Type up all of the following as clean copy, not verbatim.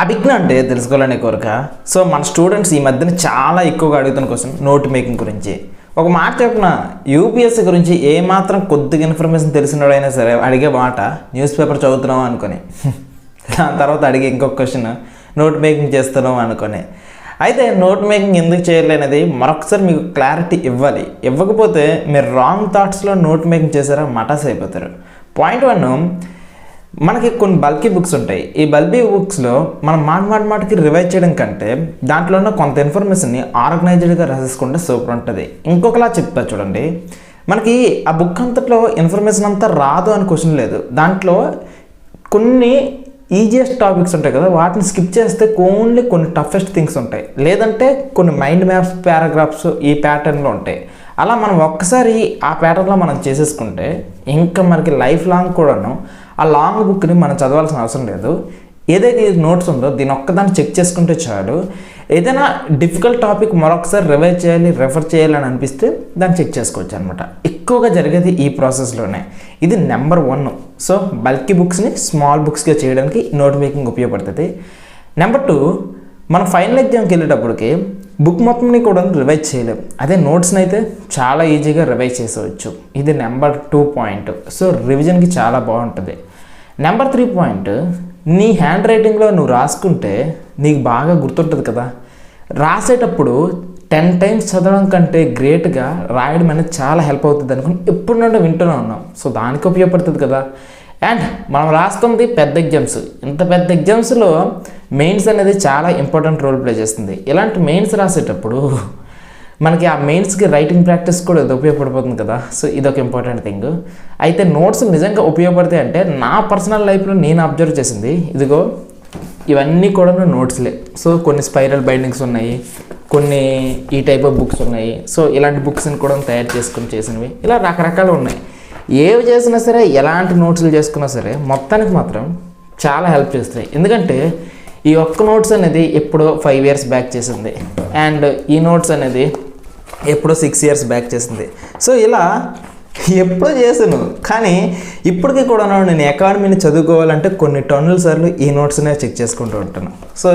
అభిజ్ఞ అంటే తెలుసుకోవాలనే కోరిక. సో మన స్టూడెంట్స్ ఈ మధ్యన చాలా ఎక్కువగా అడుగుతున్న క్వశ్చన్ నోట్ మేకింగ్ గురించి. ఒక మాట చెప్పిన యూపీఎస్సీ గురించి ఏమాత్రం కొద్దిగా ఇన్ఫర్మేషన్ తెలిసినోడైనా సరే అడిగే మాట న్యూస్ పేపర్ చదువుతున్నాం అనుకొని, దాని తర్వాత అడిగే ఇంకొక క్వశ్చన్ నోట్ మేకింగ్ చేస్తున్నాం అనుకొని. అయితే నోట్ మేకింగ్ ఎందుకు చేయలేనిది మరొకసారి మీకు క్లారిటీ ఇవ్వాలి. ఇవ్వకపోతే మీరు రాంగ్ థాట్స్లో నోట్ మేకింగ్ చేసారా మటాస్ అయిపోతారు. పాయింట్ 1, మనకి కొన్ని బల్కీ బుక్స్ ఉంటాయి. ఈ బల్కీ బుక్స్లో మనం మాటికి రివైజ్ చేయడం కంటే దాంట్లో ఉన్న కొంత ఇన్ఫర్మేషన్ని ఆర్గనైజ్డ్గా రాసేసుకుంటే సూపర్ ఉంటుంది. ఇంకొకలా చెప్తా చూడండి, మనకి ఆ బుక్ అంతట్లో ఇన్ఫర్మేషన్ అంతా రాదు అని క్వశ్చన్ లేదు. దాంట్లో కొన్ని ఈజియెస్ట్ టాపిక్స్ ఉంటాయి కదా, వాటిని స్కిప్ చేస్తే ఓన్లీ కొన్ని టఫెస్ట్ థింగ్స్ ఉంటాయి, లేదంటే కొన్ని మైండ్ మ్యాప్స్ పారాగ్రాఫ్స్ ఈ ప్యాటర్న్లో ఉంటాయి. అలా మనం ఒక్కసారి ఆ ప్యాటర్న్లో మనం చేసేసుకుంటే ఇంకా మనకి లైఫ్ లాంగ్ కూడాను ఆ లాంగ్ బుక్ని మనం చదవాల్సిన అవసరం లేదు. ఏదైతే నోట్స్ ఉందో దీని ఒక్కదాన్ని చెక్ చేసుకుంటే చాలు. ఏదైనా డిఫికల్ట్ టాపిక్ మరొకసారి రివైజ్ చేయాలి, రెఫర్ చేయాలని అనిపిస్తే దాన్ని చెక్ చేసుకోవచ్చు అనమాట. ఎక్కువగా జరిగేది ఈ ప్రాసెస్లోనే. ఇది నెంబర్ 1. సో బల్కీ బుక్స్ని స్మాల్ బుక్స్గా చేయడానికి నోట్ మేకింగ్ ఉపయోగపడుతుంది. నెంబర్ 2, మనం ఫైనల్ ఎగ్జామ్కి వెళ్ళేటప్పటికి బుక్ మొత్తంని కూడా రివైజ్ చేయలేం. అదే నోట్స్ని అయితే చాలా ఈజీగా రివైజ్ చేసేవచ్చు. ఇది నెంబర్ 2 పాయింట్. సో రివిజన్కి చాలా బాగుంటుంది. నెంబర్ 3 పాయింట్, నీ హ్యాండ్ రైటింగ్లో నువ్వు రాసుకుంటే నీకు బాగా గుర్తుంటుంది కదా. రాసేటప్పుడు 10 టైమ్స్ చదవడం కంటే గ్రేట్గా రాయడం అనేది చాలా హెల్ప్ అవుతుంది అనుకుని ఎప్పుడు నుండి వింటూనే ఉన్నాం. సో దానికి ఉపయోగపడుతుంది కదా. అండ్ మనం రాస్తుంది పెద్ద ఎగ్జామ్స్. ఇంత పెద్ద ఎగ్జామ్స్లో మెయిన్స్ అనేది చాలా ఇంపార్టెంట్ రోల్ ప్లే చేస్తుంది. ఇలాంటి మెయిన్స్ రాసేటప్పుడు మనకి ఆ మెయిన్స్కి రైటింగ్ ప్రాక్టీస్ కూడా ఇది ఉపయోగపడిపోతుంది కదా. సో ఇదొక ఇంపార్టెంట్ థింగ్. అయితే నోట్స్ నిజంగా ఉపయోగపడతాయి అంటే నా పర్సనల్ లైఫ్లో నేను అబ్జర్వ్ చేసింది ఇదిగో ఇవన్నీ కూడా నోట్స్లే. సో కొన్ని స్పైరల్ బైండింగ్స్ ఉన్నాయి, కొన్ని ఈ టైప్ ఆఫ్ బుక్స్ ఉన్నాయి. సో ఇలాంటి బుక్స్ని కూడా తయారు చేసుకుని చేసినవి ఇలా రకరకాలు ఉన్నాయి. ఏవి చేసినా సరే, ఎలాంటి నోట్స్లు చేసుకున్నా సరే మొత్తానికి మాత్రం చాలా హెల్ప్ చేస్తాయి. ఎందుకంటే ఈ ఒక్క నోట్స్ అనేది ఎప్పుడో 5 years బ్యాక్ చేసింది, అండ్ ఈ నోట్స్ అనేది ఎప్పుడో 6 years బ్యాక్ చేసింది. సో ఇలా ఎప్పుడో చేశాను, కానీ ఇప్పటికీ కూడా నేను అకాడమీని చదువుకోవాలంటే కొన్ని టన్నుల సార్లు ఈ నోట్స్నే చెక్ చేసుకుంటూ ఉంటాను. సో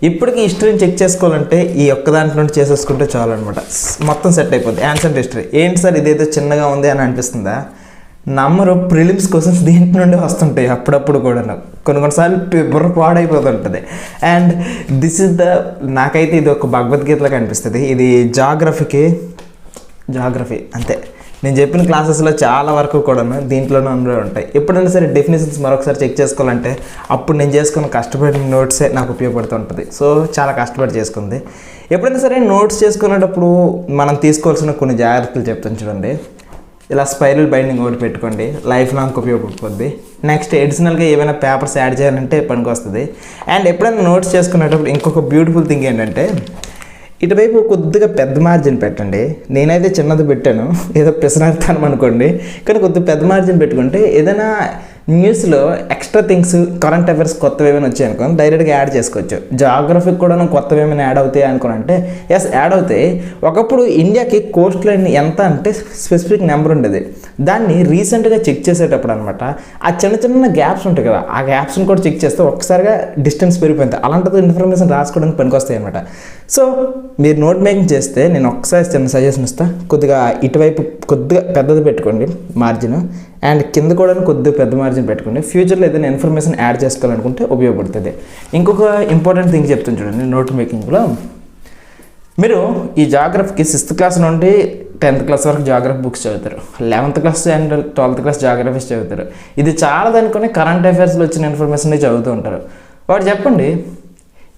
ఇప్పటికీ హిస్టరీని చెక్ చేసుకోవాలంటే ఈ ఒక్క దాంట్లో నుండి చేసేసుకుంటే చాలు అనమాట. మొత్తం సెట్ అయిపోద్ది. యాన్సెంట్ హిస్టరీ ఏంటి సార్ ఇదేదో చిన్నగా ఉంది అని అనిపిస్తుందా? నమ్మరు, ప్రిలిమ్స్ క్వశ్చన్స్ దీంట్లో నుండి వస్తుంటాయి అప్పుడప్పుడు కూడా. కొన్నిసార్లు బుర్ర పాడైపోతుంటుంది. అండ్ దిస్ ఇస్ ద, నాకైతే ఇది ఒక భగవద్గీతలాగా అనిపిస్తుంది. ఇది జాగ్రఫీ అంతే. నేను చెప్పిన క్లాసెస్లో చాలా వరకు కూడా దీంట్లోనే ఉంటాయి. ఎప్పుడైనా సరే డెఫినేషన్స్ మరొకసారి చెక్ చేసుకోవాలంటే అప్పుడు నేను చేసుకున్న కష్టపడిన నోట్సే నాకు ఉపయోగపడుతుంటుంది. సో చాలా కష్టపడి చేసుకుంది. ఎప్పుడైనా సరే నోట్స్ చేసుకునేటప్పుడు మనం తీసుకోవాల్సిన కొన్ని జాగ్రత్తలు చెప్తాను చూడండి. ఇలా స్పైరల్ బైండింగ్ ఒకటి పెట్టుకోండి, లైఫ్ లాంగ్ ఉపయోగపడుతుంది. నెక్స్ట్ అడిషనల్గా ఏమైనా పేపర్స్ యాడ్ చేయాలంటే పనికి వస్తుంది. అండ్ ఎప్పుడైనా నోట్స్ చేసుకునేటప్పుడు ఇంకొక బ్యూటిఫుల్ థింగ్ ఏంటంటే ఇటువైపు కొద్దిగా పెద్ద మార్జిన్ పెట్టండి. నేనైతే చిన్నది పెట్టాను, ఏదో ప్రశ్నార్థానం అనుకోండి, కానీ కొద్దిగా పెద్ద మార్జిన్ పెట్టుకుంటే ఏదైనా న్యూస్లో ఎక్స్ట్రా థింగ్స్, కరెంట్ అఫైర్స్ కొత్తవి ఏమైనా వచ్చాయి అనుకోని డైరెక్ట్గా యాడ్ చేసుకోవచ్చు. జాగ్రఫీకి కూడా కొత్తవి ఏమైనా యాడ్ అవుతాయి అనుకోని అంటే ఎస్ యాడ్ అవుతాయి. ఒకప్పుడు ఇండియాకి కోస్ట్ లైన్ ఎంత అంటే స్పెసిఫిక్ నెంబర్ ఉండేది. దాన్ని రీసెంట్గా చెక్ చేసేటప్పుడు అనమాట ఆ చిన్న గ్యాప్స్ ఉంటాయి కదా, ఆ గ్యాప్స్ని కూడా చెక్ చేస్తే ఒక్కసారిగా డిస్టెన్స్ పెరిగిపోయింది. అలాంటిది ఇన్ఫర్మేషన్ రాసుకోవడానికి పనికొస్తాయి అనమాట. సో మీరు నోట్ మేకింగ్ చేస్తే నేను ఒక్కసారి చిన్న సజెషన్ ఇస్తాను. కొద్దిగా ఇటువైపు కొద్దిగా పెద్దది పెట్టుకోండి మార్జిన్, అండ్ కింద కూడా కొద్దిగా పెద్ద మార్జిన్ పెట్టుకోండి. ఫ్యూచర్లో ఏదైనా ఇన్ఫర్మేషన్ యాడ్ చేసుకోవాలనుకుంటే ఉపయోగపడుతుంది. ఇంకొక ఇంపార్టెంట్ థింగ్ చెప్తాను చూడండి. నోట్ మేకింగ్లో మీరు ఈ జాగ్రఫీకి 6th క్లాస్ నుండి 10th క్లాస్ వరకు జాగ్రఫీ బుక్స్ చదువుతారు, 11th class and 12th class geographies చదువుతారు. ఇది చాలా అనుకుని కరెంట్ అఫైర్స్లో వచ్చిన ఇన్ఫర్మేషన్ చదువుతూ ఉంటారు. వాడు చెప్పండి,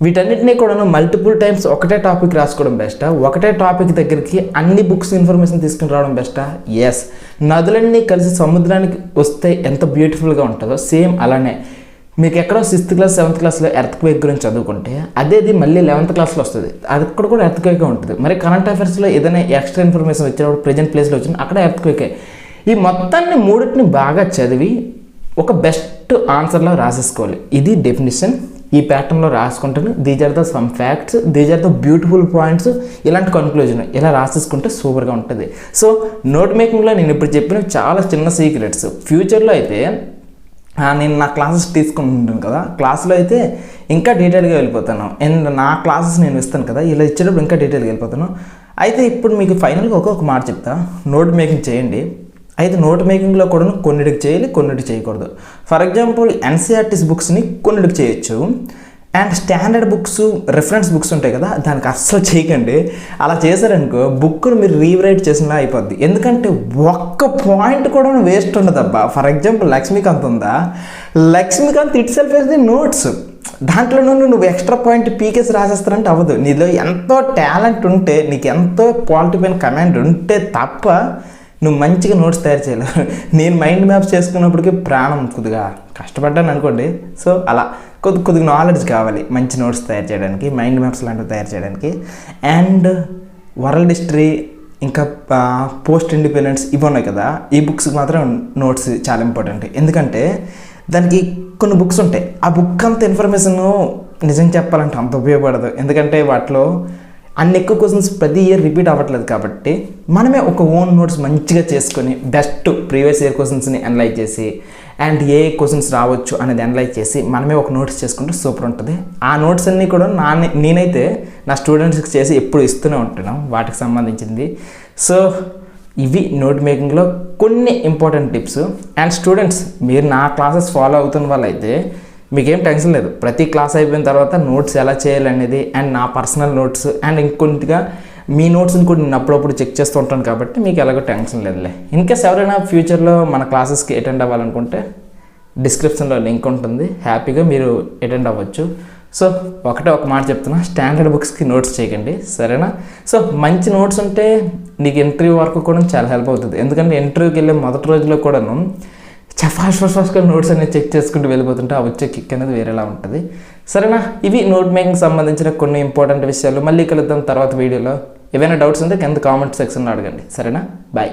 వీటన్నిటినీ కూడా మల్టిపుల్ టైమ్స్ ఒకటే టాపిక్ రాసుకోవడం బెస్టా, ఒకటే టాపిక్ దగ్గరికి అన్ని బుక్స్ ఇన్ఫర్మేషన్ తీసుకుని రావడం బెస్టా? ఎస్, నదులన్నీ కలిసి సముద్రానికి వస్తే ఎంత బ్యూటిఫుల్గా ఉంటుందో సేమ్ అలానే మీకు ఎక్కడో 6th క్లాస్ 7th క్లాస్లో ఎర్త్క్వేక్ గురించి చదువుకుంటే అదేది మళ్ళీ 11th క్లాస్లో వస్తుంది, అది కూడా ఎర్త్క్వేకే ఉంటుంది. మరి కరెంట్ అఫైర్స్లో ఏదైనా ఎక్స్ట్రా ఇన్ఫర్మేషన్ వచ్చినప్పుడు ప్రజెంట్ ప్లేస్లో వచ్చిన అక్కడ ఎర్త్క్వేకే. ఈ మొత్తాన్ని మూడింటిని బాగా చదివి ఒక బెస్ట్ ఆన్సర్లో రాసేసుకోవాలి. ఇది డెఫినిషన్. ఈ ప్యాటర్న్లో రాసుకుంటాను. These are the some facts, these are the beautiful points, ఇలాంటి కన్క్లూజన్ ఇలా రాసేసుకుంటే సూపర్గా ఉంటుంది. సో నోట్ మేకింగ్లో నేను ఇప్పుడు చెప్పిన చాలా చిన్న సీక్రెట్స్. ఫ్యూచర్లో అయితే నేను నా క్లాసెస్ తీసుకుంటాను కదా, క్లాస్లో అయితే ఇంకా డీటెయిల్గా వెళ్ళిపోతాను. అండ్ నా క్లాసెస్ నేను ఇస్తాను కదా, ఇలా ఇచ్చేటప్పుడు ఇంకా డీటెయిల్గా వెళ్ళిపోతాను. అయితే ఇప్పుడు మీకు ఫైనల్గా ఒక్కొక్క మాట చెప్తా. నోట్ మేకింగ్ చేయండి. అయితే నోట్ మేకింగ్లో కూడా కొన్నిటికి చేయాలి, కొన్నిటికి చేయకూడదు. ఫర్ ఎగ్జాంపుల్ ఎన్సీఆర్టీస్ బుక్స్ని కొన్నిటికి చేయొచ్చు. And standard books, reference books ఉంటాయి కదా, దానికి అస్సలు చేయకండి. అలా చేశారనుకో బుక్ను మీరు రీరైట్ చేసినా అయిపోద్ది. ఎందుకంటే ఒక్క పాయింట్ కూడా వేస్ట్ ఉండదబ్బా. ఫర్ ఎగ్జాంపుల్ లక్ష్మీకాంత్ ఉందా, Laxmikanth itself is the notes. దాంట్లో నువ్వు ఎక్స్ట్రా పాయింట్ పీకేసి రాసేస్తారంటే అవ్వదు. నీలో ఎంతో టాలెంట్ ఉంటే, నీకు ఎంతో క్వాలిటీ పైన కమాండ్ ఉంటే తప్ప నువ్వు మంచిగా నోట్స్ తయారు చేయలేవు. నేను మైండ్ మ్యాప్స్ చేసుకున్నప్పటికీ ప్రాణం కొద్దిగా కష్టపడ్డాను అనుకోండి. సో అలా కొద్దిగా నాలెడ్జ్ కావాలి మంచి నోట్స్ తయారు చేయడానికి, మైండ్ మ్యాప్స్ లాంటివి తయారు చేయడానికి. అండ్ వరల్డ్ హిస్టరీ, ఇంకా పోస్ట్ ఇండిపెండెన్స్ ఇవి ఉన్నాయి కదా, ఈ బుక్స్కి మాత్రం నోట్స్ చాలా ఇంపార్టెంట్. ఎందుకంటే దానికి కొన్ని బుక్స్ ఉంటాయి, ఆ బుక్ అంత ఇన్ఫర్మేషన్ నిజం చెప్పాలంటే అంత ఉపయోగపడదు. ఎందుకంటే వాటిలో అన్ని ఎక్కువ క్వశ్చన్స్ ప్రతి ఇయర్ రిపీట్ అవ్వట్లేదు. కాబట్టి మనమే ఒక ఓన్ నోట్స్ మంచిగా చేసుకొని బెస్ట్ ప్రీవియస్ ఇయర్ క్వశ్చన్స్ని అనలైజ్ చేసి అండ్ ఏ క్వశ్చన్స్ రావచ్చు అనేది అనలైజ్ చేసి మనమే ఒక నోట్స్ చేసుకుంటే సూపర్ ఉంటుంది. ఆ నోట్స్ అన్నీ కూడా నేనైతే నా స్టూడెంట్స్కి చేసి ఎప్పుడు ఇస్తూనే ఉంటాను వాటికి సంబంధించింది. సో ఇవి నోట్ మేకింగ్లో కొన్ని ఇంపార్టెంట్ టిప్స్. అండ్ స్టూడెంట్స్, మీరు నా క్లాసెస్ ఫాలో అవుతున్న వాళ్ళైతే మీకేం టెన్షన్ లేదు. ప్రతి క్లాస్ అయిపోయిన తర్వాత నోట్స్ ఎలా చేయాలనేది అండ్ నా పర్సనల్ నోట్స్ అండ్ ఇంకొంటిగా మీ నోట్స్ని కూడా నేను అప్పుడప్పుడు చెక్ చేస్తూ ఉంటాను. కాబట్టి మీకు ఎలాగో టెన్షన్ లేదులే. ఇన్కేస్ ఎవరైనా ఫ్యూచర్లో మన క్లాసెస్కి అటెండ్ అవ్వాలనుకుంటే డిస్క్రిప్షన్లో లింక్ ఉంటుంది, హ్యాపీగా మీరు అటెండ్ అవ్వచ్చు. సో ఒక మాట చెప్తున్నా, స్టాండర్డ్ బుక్స్కి నోట్స్ చేయకండి, సరేనా? సో మంచి నోట్స్ ఉంటే నీకు ఇంటర్వ్యూ వరకు కూడా చాలా హెల్ప్ అవుతుంది. ఎందుకంటే ఇంటర్వ్యూకి వెళ్ళే మొదటి రోజులో కూడాను ఫాస్ట్గా నోట్స్ అనేది చెక్ చేసుకుంటూ వెళ్ళిపోతుంటే ఆ వచ్చే కిక్ అనేది వేరేలా ఉంటుంది, సరేనా? ఇవి నోట్ మేకింగ్ సంబంధించిన కొన్ని ఇంపార్టెంట్ విషయాలు. మళ్ళీ కలుద్దాం తర్వాత వీడియోలో. ఏవైనా డౌట్స్ ఉంటే కింద కామెంట్ సెక్షన్లో అడగండి, సరేనా? బాయ్.